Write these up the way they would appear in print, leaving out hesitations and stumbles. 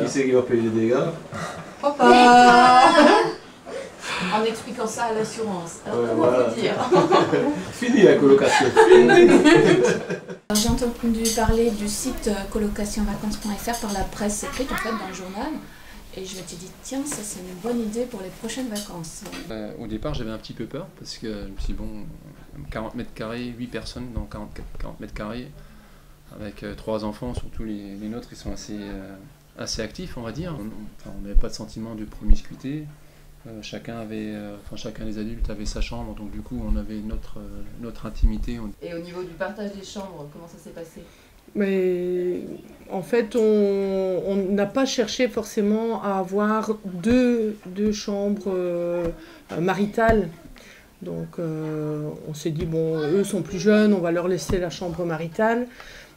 Qui c'est qui va payer les dégâts? Papa. En expliquant ça à l'assurance. Alors Ouais, comment voilà. vous dire? Fini la colocation. J'ai entendu parler du site colocationvacances.fr par la presse écrite, en fait, dans le journal. Et je m'étais dit, tiens, ça c'est une bonne idée pour les prochaines vacances. Au départ, j'avais un petit peu peur parce que je me suis dit, bon, 40 mètres carrés, 8 personnes dans 40 mètres carrés, avec 3 enfants, surtout les nôtres, ils sont assez actifs, on va dire. On n'avait pas de sentiment de promiscuité. Chacun des adultes avait sa chambre, donc du coup, on avait notre intimité. Et au niveau du partage des chambres, comment ça s'est passé? Mais en fait, on n'a pas cherché forcément à avoir deux chambres maritales. Donc on s'est dit, bon, eux sont plus jeunes, on va leur laisser la chambre maritale.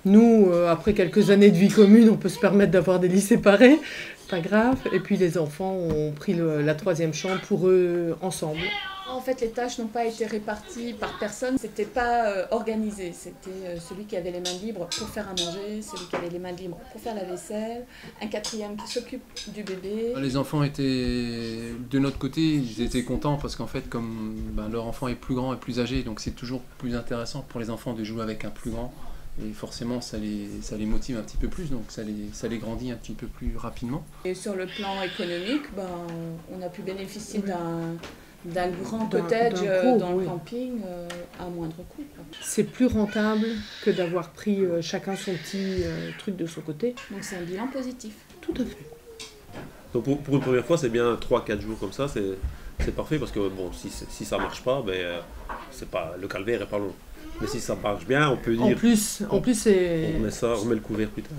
Nous, après quelques années de vie commune, on peut se permettre d'avoir des lits séparés, pas grave. Et puis les enfants ont pris la 3e chambre pour eux ensemble. En fait, les tâches n'ont pas été réparties par personne, c'était pas organisé. C'était celui qui avait les mains libres pour faire à manger, celui qui avait les mains libres pour faire la vaisselle, un 4e qui s'occupe du bébé. Les enfants étaient, de notre côté, ils étaient contents parce qu'en fait, comme leur enfant est plus grand et plus âgé, donc c'est toujours plus intéressant pour les enfants de jouer avec un plus grand. Et forcément, ça les motive un petit peu plus, donc ça les grandit un petit peu plus rapidement. Et sur le plan économique, on a pu bénéficier d'un grand cottage dans le camping à moindre coût. C'est plus rentable que d'avoir pris chacun son petit truc de son côté. Donc c'est un bilan positif. Tout à fait. Donc pour une première fois, c'est bien 3-4 jours comme ça, c'est parfait parce que bon, si ça marche pas, c'est pas, le calvaire est pas long. Mais si ça marche bien, on peut dire... En plus c'est... On met le couvert plus tard.